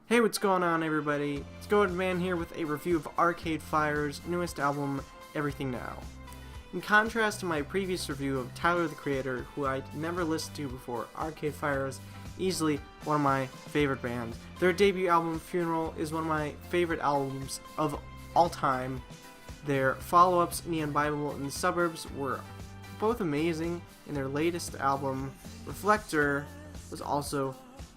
Hey, what's going on, everybody? It's Man here with a review of Arcade Fire's newest album, Everything Now. In contrast to my previous review of Tyler the Creator, who I'd never listened to before, Arcade Fire is easily one of my favorite bands. Their debut album, Funeral, is one of my favorite albums of all time. Their follow-ups, Neon Bible and The Suburbs, were both amazing, and their latest album, Reflector, was also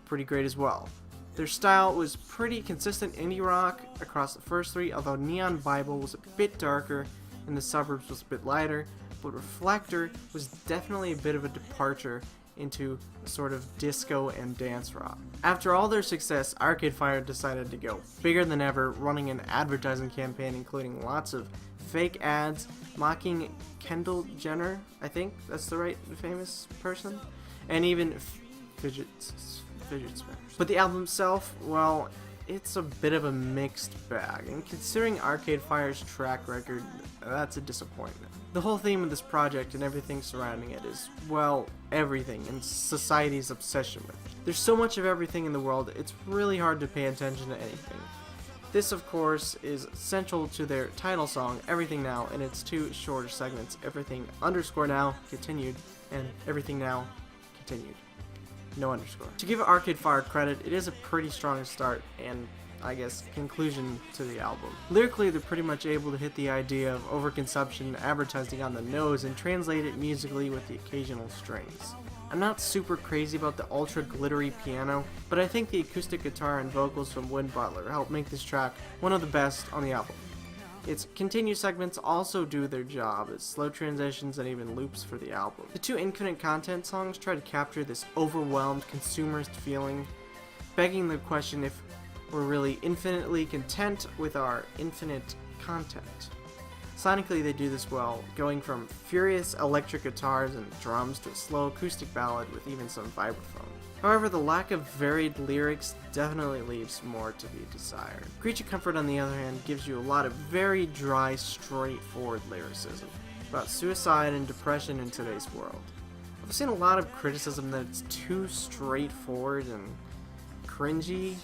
pretty great as well. Their style was pretty consistent indie rock across the first three, although Neon Bible was a bit darker and The Suburbs was a bit lighter, but Reflector was definitely a bit of a departure into a sort of disco and dance rock. After all their success, Arcade Fire decided to go bigger than ever, running an advertising campaign including lots of fake ads mocking Kendall Jenner, I think that's the right famous person, and even fidget spinners. But the album itself, well, it's a bit of a mixed bag, and considering Arcade Fire's track record, that's a disappointment. The whole theme of this project and everything surrounding it is, well, everything and society's obsession with it. There's so much of everything in the world, it's really hard to pay attention to anything. This, of course, is central to their title song, Everything Now, and its two shorter segments, Everything_Now continued, and Everything Now continued. No underscore. To give Arcade Fire credit, it is a pretty strong start and, I guess, conclusion to the album. Lyrically, they're pretty much able to hit the idea of overconsumption advertising on the nose and translate it musically with the occasional strings. I'm not super crazy about the ultra glittery piano, but I think the acoustic guitar and vocals from Win Butler help make this track one of the best on the album. Its continued segments also do their job as slow transitions and even loops for the album. The two Infinite Content songs try to capture this overwhelmed consumerist feeling, begging the question if we're really infinitely content with our infinite content. Sonically, they do this well, going from furious electric guitars and drums to a slow acoustic ballad with even some vibraphone. However, the lack of varied lyrics definitely leaves more to be desired. Creature Comfort, on the other hand, gives you a lot of very dry, straightforward lyricism about suicide and depression in today's world. I've seen a lot of criticism that it's too straightforward and cringy,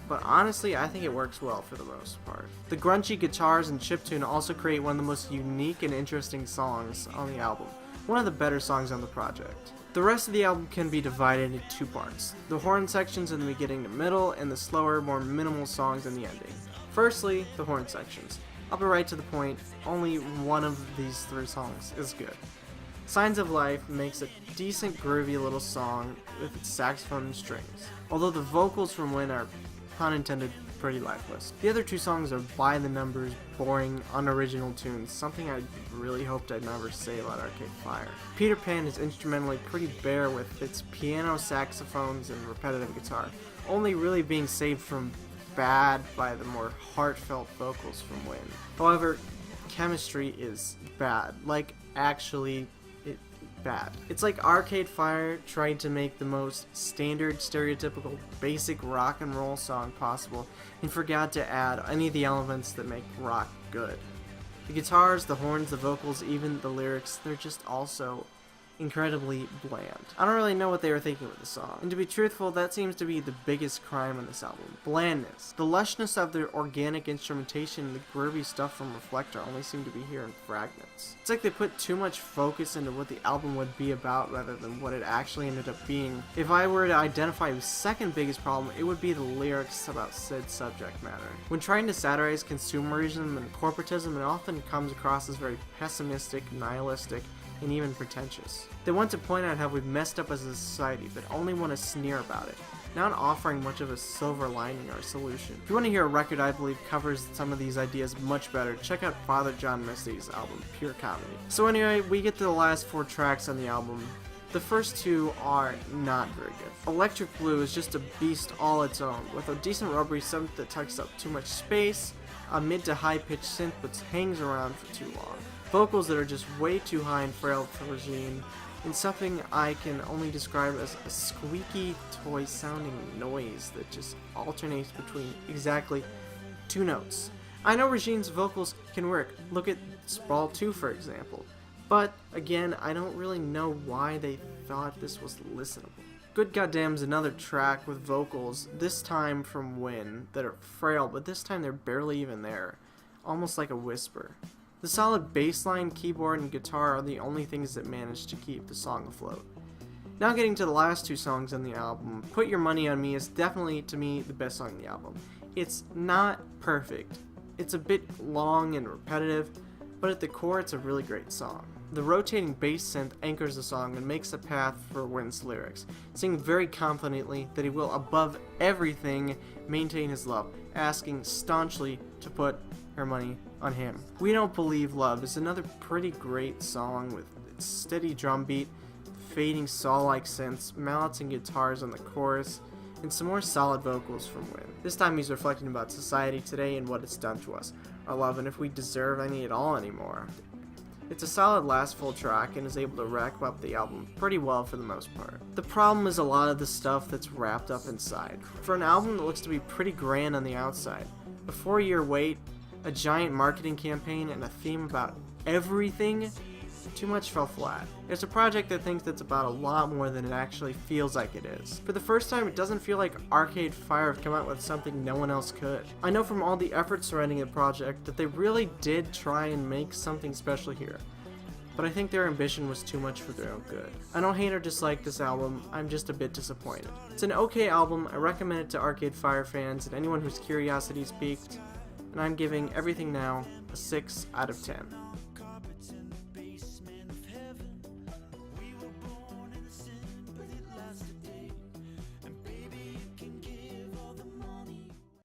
but honestly, I think it works well for the most part. The grungy guitars and chiptune also create one of the most unique and interesting songs on the album, one of the better songs on the project. The rest of the album can be divided into two parts, the horn sections in the beginning and middle, and the slower, more minimal songs in the ending. Firstly, the horn sections. I'll be right to the point, only one of these three songs is good. Signs of Life makes a decent groovy little song with its saxophone and strings, although the vocals from Win are, pun intended, pretty lifeless. The other two songs are by the numbers, boring, unoriginal tunes, something I really hoped I'd never say about Arcade Fire. Peter Pan is instrumentally pretty bare with its piano, saxophones, and repetitive guitar, only really being saved from bad by the more heartfelt vocals from Win. However, chemistry is bad, like actually bad. It's like Arcade Fire tried to make the most standard, stereotypical, basic rock and roll song possible and forgot to add any of the elements that make rock good. The guitars, the horns, the vocals, even the lyrics, they're just also incredibly bland. I don't really know what they were thinking with the song, and to be truthful, that seems to be the biggest crime on this album. Blandness. The lushness of their organic instrumentation and the groovy stuff from Reflector only seem to be here in fragments. It's like they put too much focus into what the album would be about rather than what it actually ended up being. If I were to identify the second biggest problem, it would be the lyrics about said subject matter. When trying to satirize consumerism and corporatism, it often comes across as very pessimistic, nihilistic, and even pretentious. They want to point out how we've messed up as a society, but only want to sneer about it, not offering much of a silver lining or a solution. If you want to hear a record I believe covers some of these ideas much better, check out Father John Misty's album, Pure Comedy. So anyway, we get to the last four tracks on the album. The first two are not very good. Electric Blue is just a beast all its own, with a decent rubbery synth that takes up too much space, a mid to high pitched synth which hangs around for too long, vocals that are just way too high and frail for Regine, and something I can only describe as a squeaky toy sounding noise that just alternates between exactly two notes. I know Regine's vocals can work, look at Sprawl 2 for example, but again, I don't really know why they thought this was listenable. Good Goddamn's another track with vocals, this time from Win, that are frail, but this time they're barely even there, almost like a whisper. The solid bass line, keyboard, and guitar are the only things that manage to keep the song afloat. Now getting to the last two songs on the album, Put Your Money on Me is definitely, to me, the best song on the album. It's not perfect. It's a bit long and repetitive, but at the core it's a really great song. The rotating bass synth anchors the song and makes a path for Win's lyrics, singing very confidently that he will, above everything, maintain his love, asking staunchly to put her money on him. We Don't Believe Love is another pretty great song with its steady drum beat, fading saw-like synths, mallets and guitars on the chorus, and some more solid vocals from Win. This time he's reflecting about society today and what it's done to us, our love, and if we deserve any at all anymore. It's a solid last full track and is able to wrap up the album pretty well for the most part. The problem is a lot of the stuff that's wrapped up inside. For an album that looks to be pretty grand on the outside, a 4-year wait, a giant marketing campaign, and a theme about everything, too much fell flat. It's a project that thinks it's about a lot more than it actually feels like it is. For the first time, it doesn't feel like Arcade Fire have come out with something no one else could. I know from all the effort surrounding the project that they really did try and make something special here, but I think their ambition was too much for their own good. I don't hate or dislike this album, I'm just a bit disappointed. It's an okay album, I recommend it to Arcade Fire fans and anyone whose curiosity is piqued, and I'm giving Everything Now a 6 out of 10.